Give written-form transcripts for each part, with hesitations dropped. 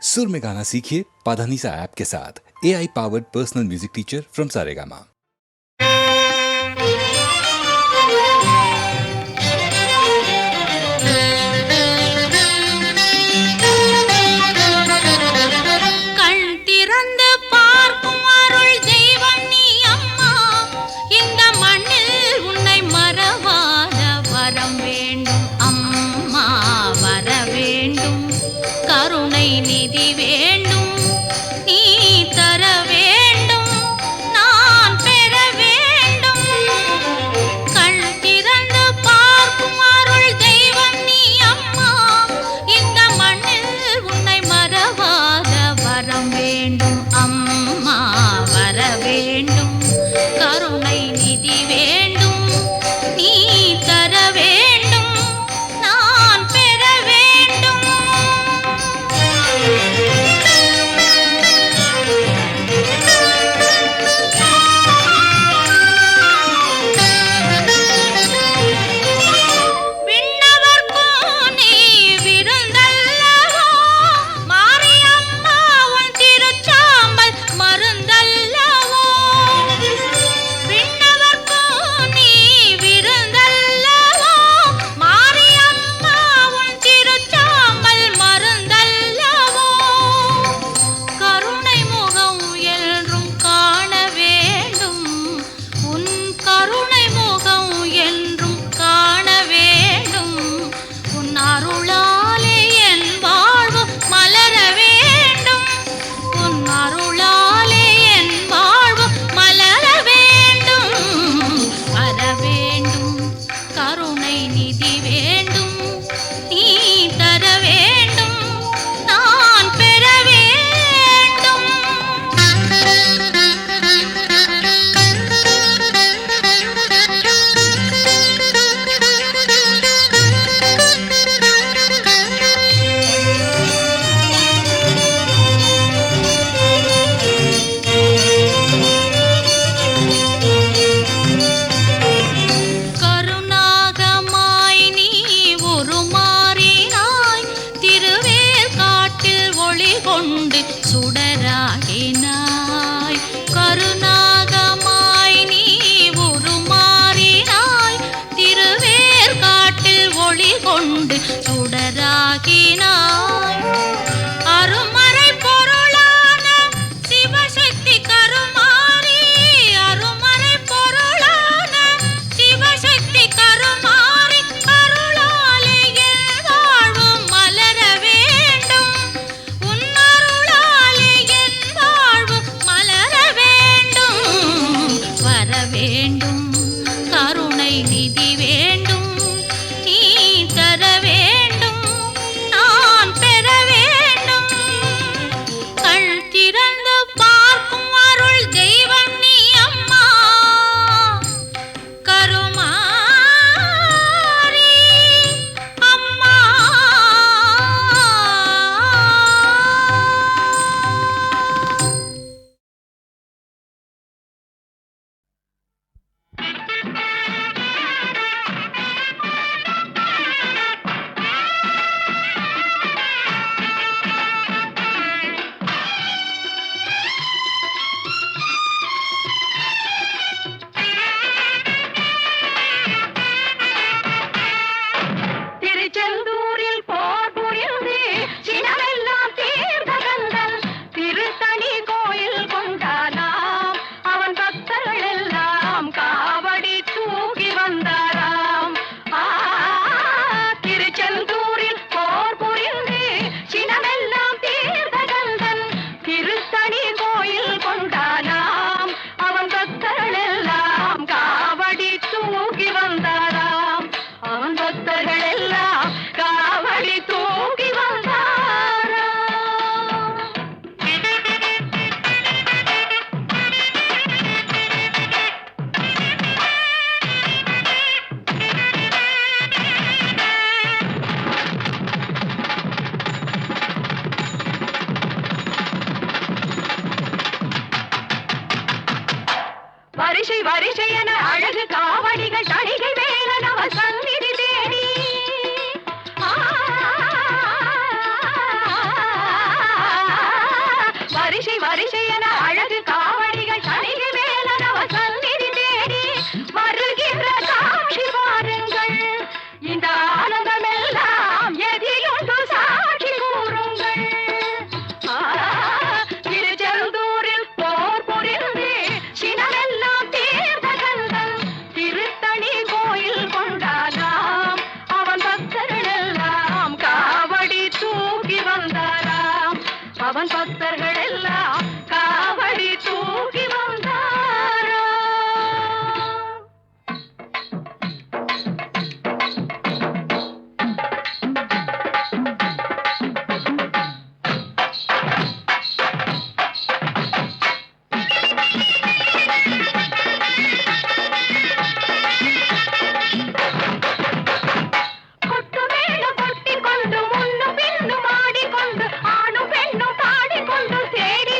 सुर में गाना सीखिए पाधानीसा ऐप के साथ। AI powered personal music teacher from Saregama. நிதி வேண்டும் நீ தர வேண்டும் நான் பெற வேண்டும் கண் திறந்து பார்க்கும் அருள் தெய்வம் நீ அம்மா இந்த மண்ணில் உன்னை மறவாத வரம் வேண்டும் அம்மா வர வேண்டும் கருணை நிதி வேண்டும் நீ தர வேண்டும் நான் பெற வேண்டும் சுடராகினாய் கருணாகமாய் நீ உருமாறினாய் திருவேர் காட்டில் ஒளி கொண்டு சுடராகினாய் அருமறை பொருளான சிவசக்தி கருமாரி அருமறை பொருளான சிவசக்தி கருமாரி அருளாலே என் வாழ்வு மலர வேண்டும் வேண்டும் கருணை நிதி வேண்டும் நீ தர வேண்டும் நான் பெற வேண்டும் கண் திறந்து பார்க்கும் அருள் தெய்வம் நீ அம்மா கருமாரி அம்மா வரிசை வரிசை என அழகு காவடிகள் தணிகை வேலன் அவர் சந்நிதி தேடி அதிசயன அழகு காவடிகள் சணிகை வேலனவ சந்நிதி தேடி வருகின்ற காட்சி பாருங்கள். இந்த ஆனந்தமெல்லாம் எதிலுண்டு சாட்சி கூறுங்கள். திருச்செந்தூரில் போர் புரிந்து சினமெல்லாம் தீர்ந்த கந்தன் திருத்தணி கோயில் கொண்டானாம். அவன் பக்தர்கள் எல்லாம் காவடி தூக்கி வந்தாராம். அவன் பக்தர்கள் எல்லாம் காவடி தூக்கி வந்தாராம். கொட்டு மேளம் கொட்டிக்கொண்டு முன்னும் பின்னும் ஆடிக்கொண்டு ஆணும் பெண்ணும் பாடிக்கொண்டு தேடி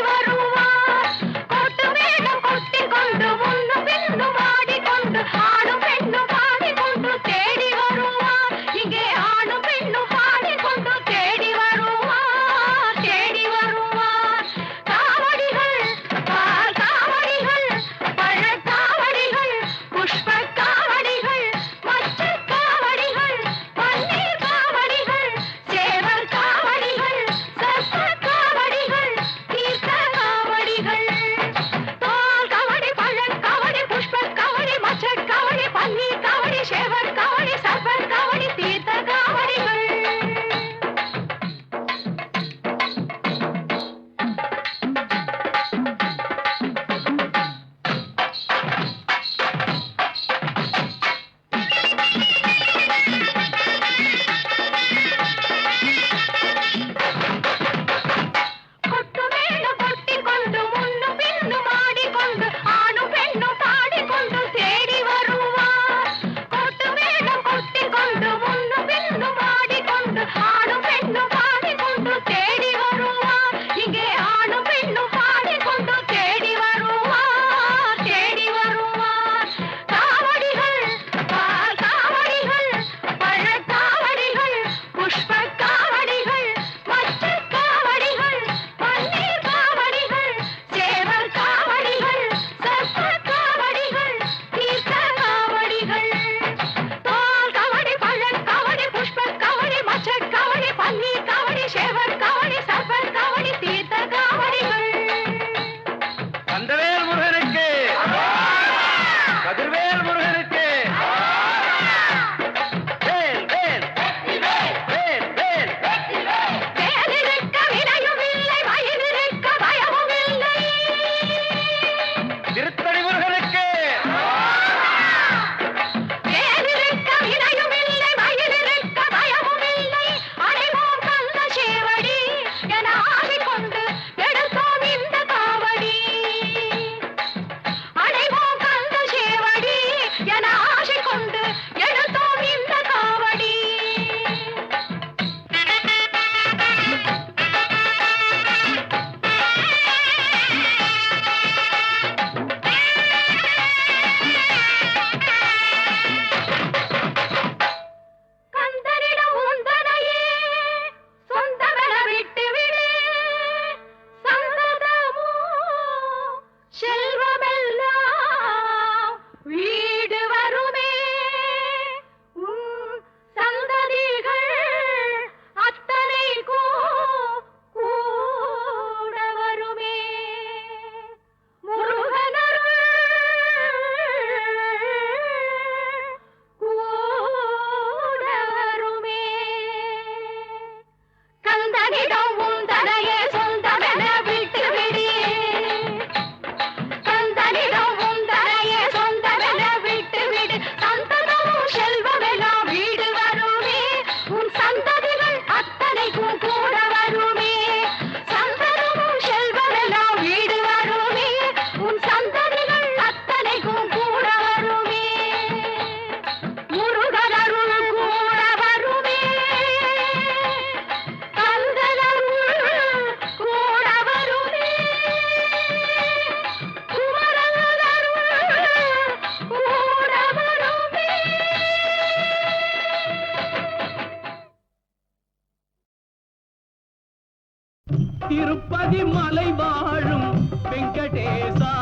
திருப்பதி மலை வாழும் வெங்கடேசா,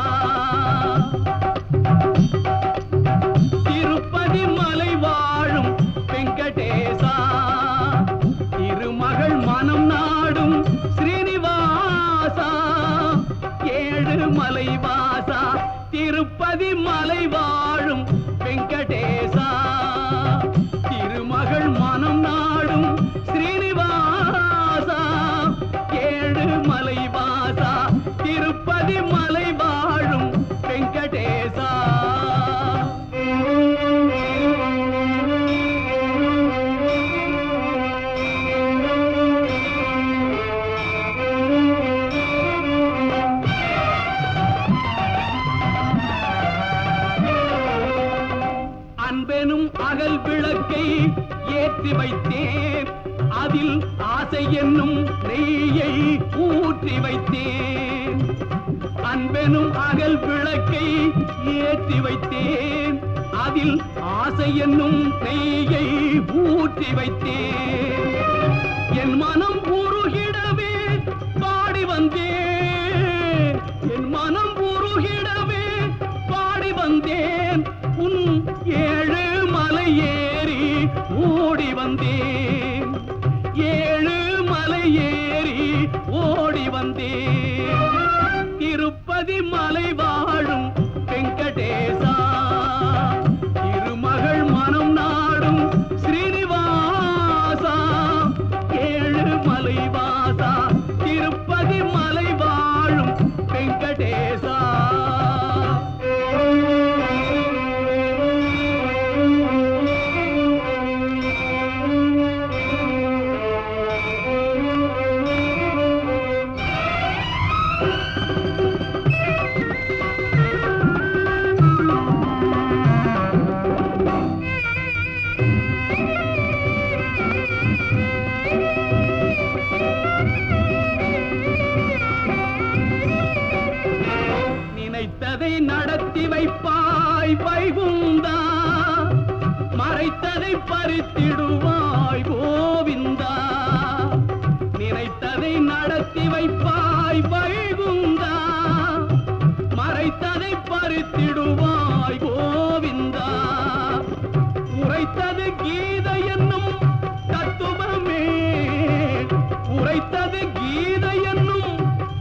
திருப்பதி மலை வாழும் வெங்கடேசா, திருமகள் மனம் நாடும் ஸ்ரீனிவாசா, ஏழு மலை வாசா, திருப்பதி மலை வாழும் வெங்கடேசா, திருமகள் மனம் நாடும் ஸ்ரீனிவாசா, ஏழு மலை வாசா, திருப்பதி மலை வாழும் வெங்கடேசா. அன்பெனும் அகல் விளக்கை ஏற்றி வைத்தேன், அதில் ஆசை என்னும் நெய்யை ஊற்றி வைத்தேன். அன்பெனும் அகல் விளக்கை ஏற்றி வைத்தேன், அதில் ஆசை என்னும் நெய்யை ஊற்றி வைத்தேன். என் மனம் உருகிடவே பாடி வந்தேன், என் மனம் உருகிடவே பாடி வந்தேன். உன் ஏழு மலை ஏறி ஓடி வந்தேன், ஏழு மலை ஏறி ஓடி வந்தேன். திருப்பதி மலை வாழும் வெங்கடேசா, திருமகள் மனம் நாடும் ஸ்ரீனிவாசா, ஏழு மலை வாசா, திருப்பதி மலை வாழும் வெங்கடேசா. நினைத்ததை நடத்தி வைப்பாய் வைகுந்தா, மறைத்ததை பறித்திடுவாய் கோவிந்தா. நினைத்ததை நடத்தி வைப்பாய் வைகுந்தா, மறைத்ததை பறித்திடுவாய் கோவிந்தா. உரைத்தது கீதை என்னும் தத்துவமே, உரைத்தது கீதை என்னும்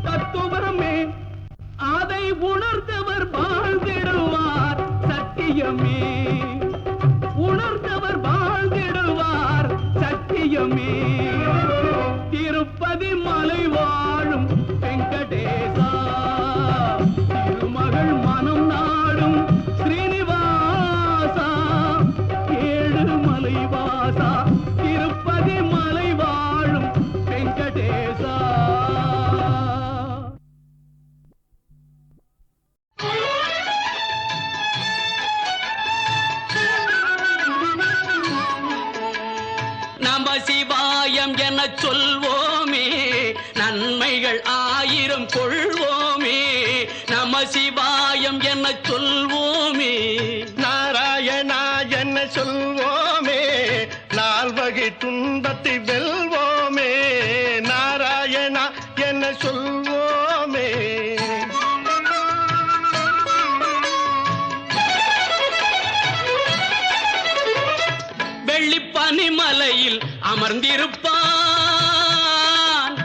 தத்துவமே, அதை உணர்ந்தவர் வாழ்ந்திடுவார் சத்தியமே, உணர்ந்தவர் வாழ்ந்திடுவார் சத்தியமே. திருப்பதி மலை வாழும் வெங்கடேசா, திருமகள் மனம் நாடும் ஸ்ரீனிவாசா, ஏழு மலை வாசா, திருப்பதி மலை வாழும் வெங்கடேசா. நம சிவாயம் என சொல்வோமே, நன்மைகள் ஆயிரம் கொள்வோமே. நம சிவாயம் என சொல்வோமே, நாராயணா என்ன சொல்வோமே, நால்வகை துன்பத்தை வெல்வோமே. நாராயணா என்ன சொல்வோமே. வெள்ளிப்பனிமலையில் அமர்ந்திருப்பான்,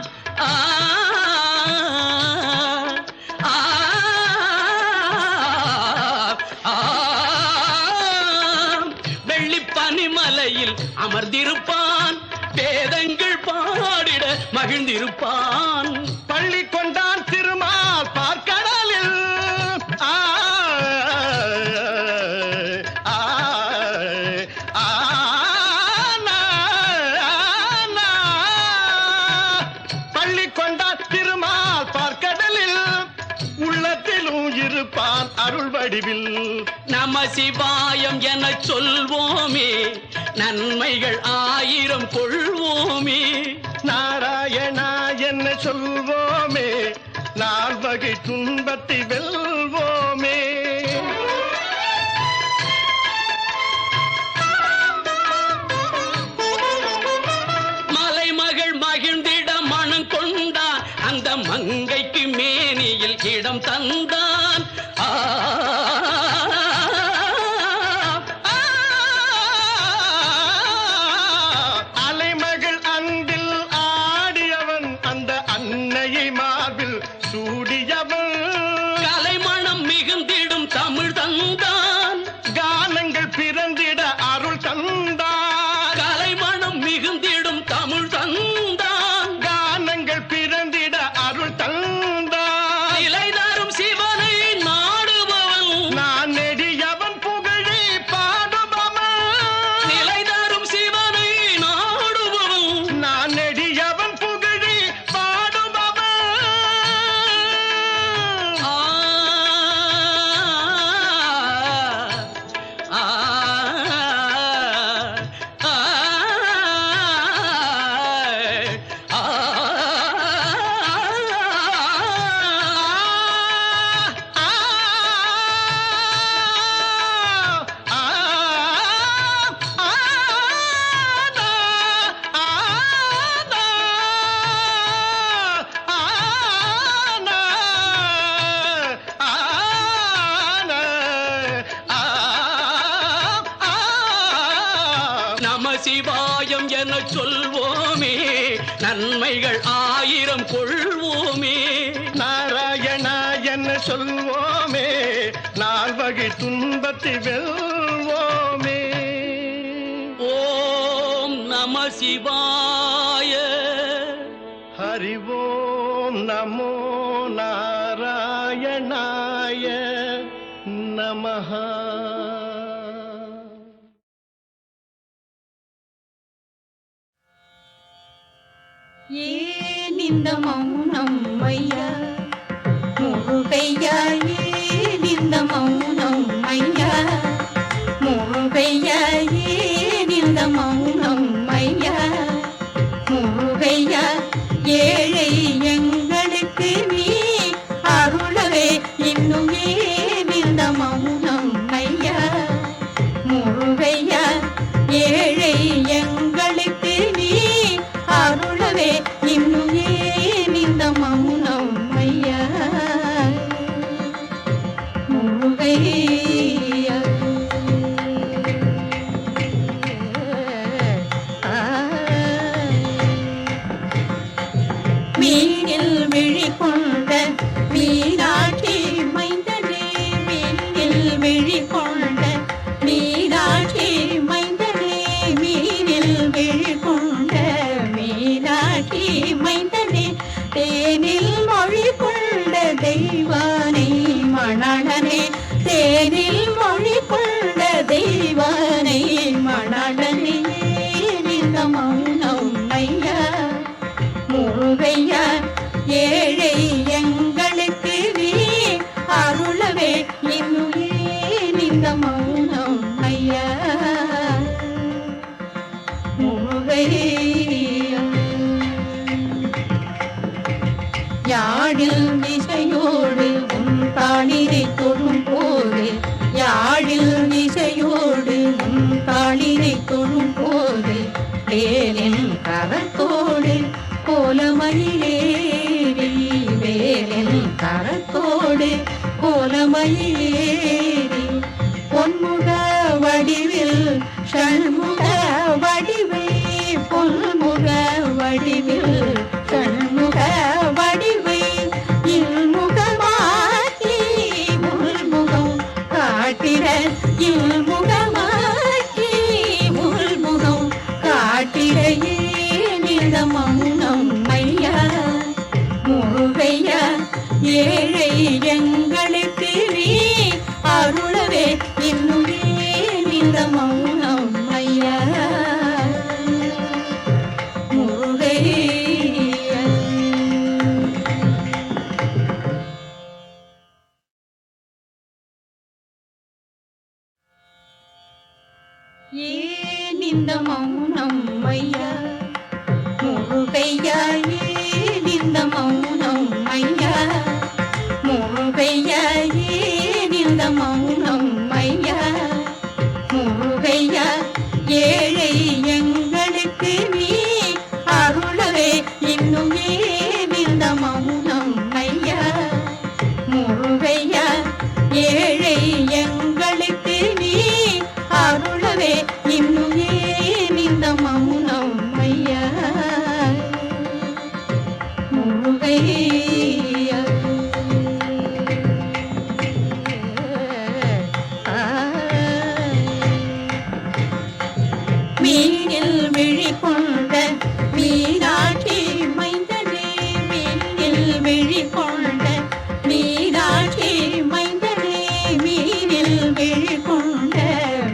வெள்ளிப்பனிமலையில் அமர்ந்திருப்பான், வேதங்கள் பாடிட மகிழ்ந்திருப்பான். பள்ளி கொண்டான் திருமால் பார்க்கடலில், பள்ளி கொண்டான் திருமால் பார்க்கடலில், உள்ளத்திலும் இருப்பான் அருள் வடிவில். நம சிவாயம் என சொல்வோமே, நன்மைகள் ஆயிரம் கொள்வோமே. நாராயணா என்ன சொல்வோமே, நால்வகை துன்பத்தை வெல்வோமே. மலைமகள் மகிழ்ந்திட மனம் கொண்டான், அந்த மங்கைக்கு மேனியில் இடம் தந்தான். அலைமகள் அன்பில் ஆடியவன் அந்த அன்னையை மார்பில் சூடியவன். கலைமணம் மிகுந்திடும் தமிழ் தந்தான். கானங்கள் பிறந்திட அருள் தந்தான். கலைமணம் மிகுந்திடும் தமிழ் தந்தான். கானங்கள் பிறந்திட அருள் தந்தான். இலை தரும் சிவனை நாடுபவன். நான் நெடியவன் புகழை பாடுபவன். நிலை தரும் சிவனை நாடுபவன். நான் நெடியவன் புகழை பாடுபவன். ஆ, ஆ, ஆ, நம சிவாயம் என சொல்வோமே, நன்மைகள் 1000 கொள்வோமே. நாராயணா என்ன சொல்வோமே, நால்வகை துன்பத்தை வெல்வோமே. ஓம் நம சிவாய. ஹரி ஓம் நமோ நாராயணாய நமஹ. ஏன் இந்த மௌனம் ஐயா முருகையா, ஏன் இந்த மௌனம் ஐயா முருகையா, ஏன் இந்த மௌனம் ஐயா முருகையா, ஏழை எங்களுக்கு நீ அருளவே இன்னும் ஏன் இந்த மௌனம் ஐயா முருகையா, ஏழை எங்களுக்கு நீ அருளவே இன்னும் ஏன் இந்த மௌனம் ஐயா முருகையா. மீனில் விழி கொண்ட மீனாட்சி மைந்தனே, மீனில் விழி கொண்ட மீனாட்சி மைந்தனே, மீனில் விழி கொண்ட மீனாட்சி மைந்தனே, தேனில் மொழி கொண்ட தெய்வானை மணாளனே, தேனில் மொழி கொண்ட தெய்வானை மணாளனே, இந்த மௌனம் ஐயா முருகையா, ஏழை எங்களுக்கு நீ அருளவே இன்னும் ஏன் இந்த மௌனம் ஐயா முருகையா. யாழில் இசையோடு உன் தாளிரை தொழும் போது, யாழில் இசையோடு உன் தாளிரை தொழும் போது, வேலின் கரத்தோடு கோலமயிலேறி, வேலின் கரத்தோடு கோலமயிலேறி, பொன்முக வடிவில் ஷண்முக வடிவை, பொன்முக வடிவில் ஷண்முக வடிவை, இல்முகமாக்கி முல்முகம் காட்டிட, இல்முகமாக்கி முல்முகம் காட்டிட, ஏன் இந்த மௌனம் ஐயா முருகையா, ஏழை எங்களுக்கு நீ அருளவே இன்னும் ஏன் இந்த மௌனம் ஐயா முருகையா. ஏன் இந்த மௌனம் ஐயா முருகையா, ஏன் இந்த மௌனம் ஐயா முருகையா, ஏன் இந்த மௌனம் ஐயா முருகையா, ஏழை எங்களுக்கு நீ அருளவே இன்னும் ஏன் இந்த மௌனம் முருகை மீனில் விழி கொண்ட மீனாட்சி மைந்தனே, மீனில் விழி கொண்ட மீனாட்சி மைந்தனே, மீனில் விழி கொண்ட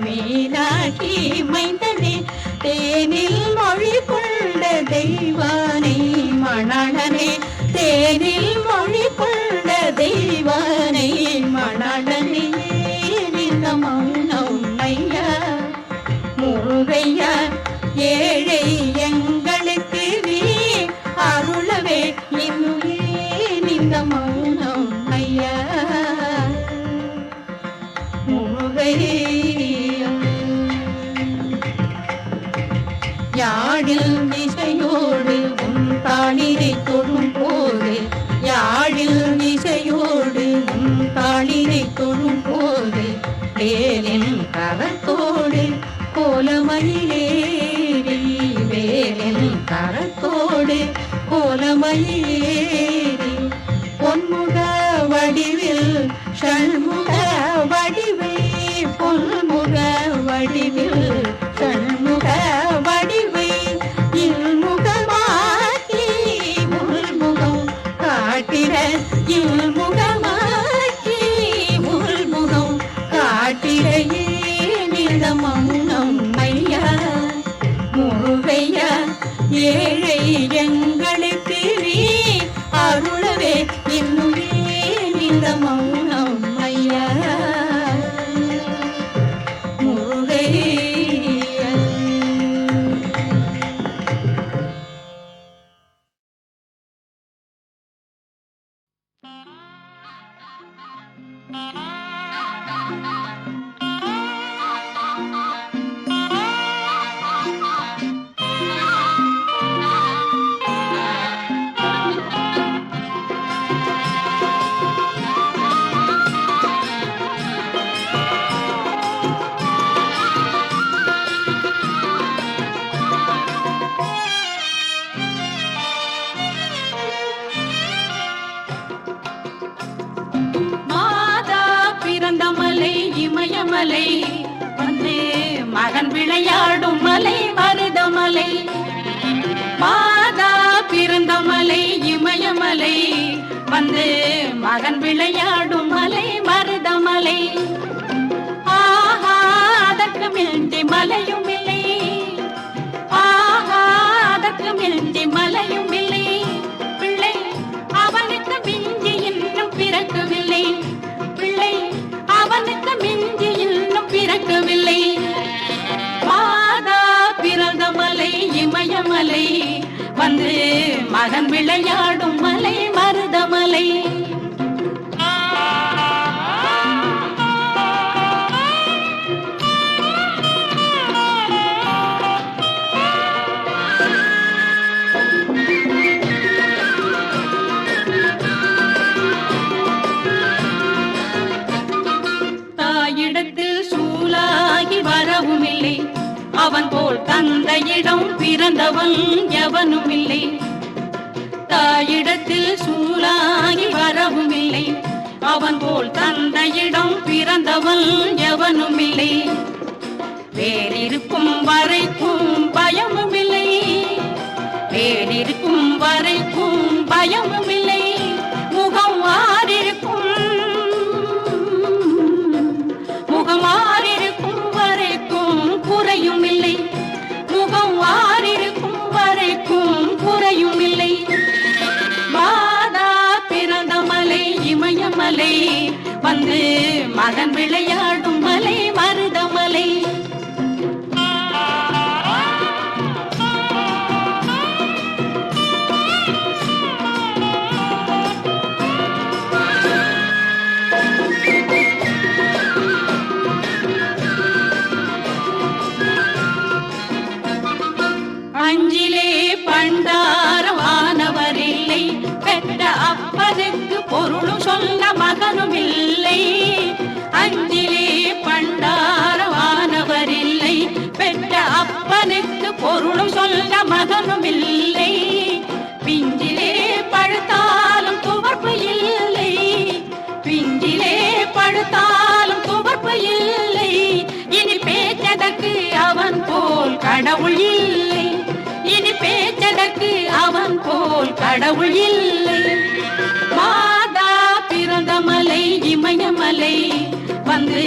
மீனாட்சி மைந்தனே, தேனில் மொழி கொண்ட தெய்வானை மணாளனே, தேனில் மொழி கொண்ட தெய்வானை மணாளனே, இந்த மௌனம் ஐயா முருகையா, ஏழை எங்களுக்கு நீ அருளவே இன்னுமே இந்த மௌனம் ஐயா முருகையா. யாழில் இசையோடு உன் தாளிரை தொழும் போது, யாழில் இசையோடு உன் தாளிரை தொழும் போது, வேலின் கரத்தோடு கோலமயிலேறி, வேலின் கரத்தோடு கோலமயிலேறி, பொன்முக வடிவில் ஷண்முக வடிவை, பொன்முக வடிவில் ஷண்முக வடிவை, இல்முகமாக்கி உள்முகம் காட்டிட, இல்முகமாக்கி உள்முகம் காட்டிட, ஏனிட மௌனம் ஐயா முருகையா, ஏழை எங்களுக்கு நீ அருளவே இன்னுமே இந்த மௌனம் ஐயா முருகையா. இமயமலை வந்து மகன் விளையாடும் மலை மருதமலை, மாதா பிறந்த மலை இமயமலை வந்து மகன் விளையாடும் மலை மருதமலை. ஆஹா அதற்கு மிஞ்சி மலையும் இல்லை, ஆஹா அதற்கு மிஞ்சி மலையும் இல்லை, பிள்ளை அவனுக்கு மிஞ்சி இன்னும் பிறக்கவில்லை, பிள்ளை அவனுக்கு மிஞ்சி இன்னும் பிறக்கவில்லை. மாதா பிறந்த மலை இமயமலை வந்து மகன் விளையாடும் மலை மருதமலை. தாயிடத்தில் சூலாகி வரவும் இல்லை, அவன் போல் தந்தையிடம் பிறந்தவன் எவனும் இல்லை. தாயிடத்தில் சூலாகி வரவும் இல்லை, அவன் போல் தந்தையிடம் பிறந்தவன் எவனும் இல்லை. வேறிருக்கும் வரைக்கும் பயமும் இல்லை, வேறிருக்கும் வரைக்கும் பயமும் இல்லை, முகம் மாறிருக்கும், முகம் மாறிருக்கும் வரைக்கும் குறையும் இல்லை, முகம் மாறிருக்கும் வரைக்கும் குறையும் இல்லை. மாதா பிறந்த மலை இமயமலை வந்து மகன் விளையாடும் மலை மருதமலை. அஞ்சிலே பண்டாரமானவர் இல்லை, பெற்ற அப்பனுக்கு பொருளும் சொல்ல மகனும் இல்லை. அஞ்சிலே கடவுள் இல்லை, இனி பேச்சதற்கு அவன் போல் கடவுள் இல்லை. மாதா பிறந்த மலை இமயமலை, வந்து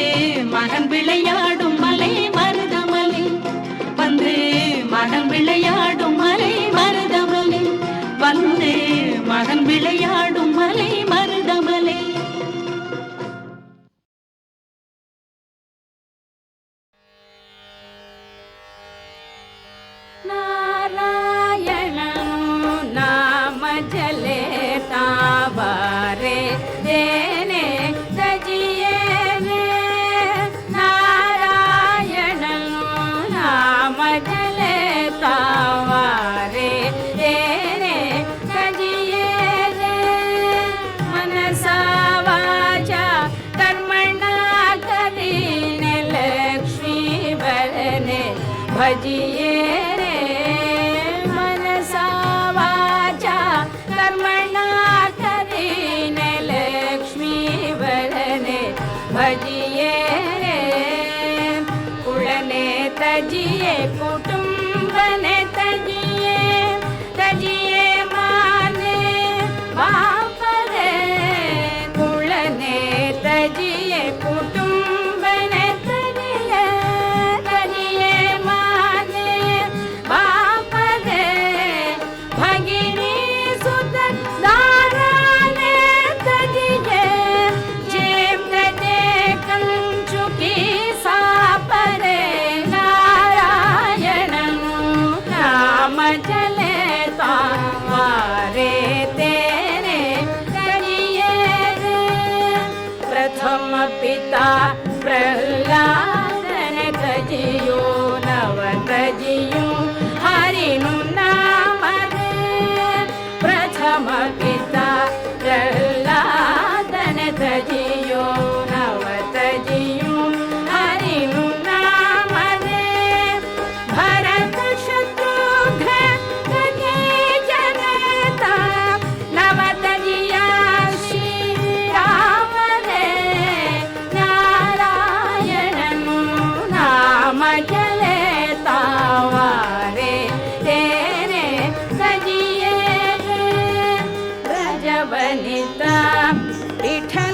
மகன் விளையாடும் மலை மருதமலை, வந்து மகன் விளையாடும் மலை மருதமலை, வந்து மகன் விளையாடும் மலை மருதமலை. भजिए रे मनसा वाचा कर्मणा करीने लक्ष्मी वरने भजिए रे कुळने तजिए कुटुंबने तजिए तजिए माने बापरे कुळने तजिए कुटुंबने पिता प्रहलादन तजियो नव तजियो हरिनु नाम प्रथम पिता प्रहलादन तजियो नव तजियो हरिनु नाम भरत शत्रुघ्न तजि जनता नव तजिया श्री राम रे मजले तावारे तेरे सजिए रजबनिता विठल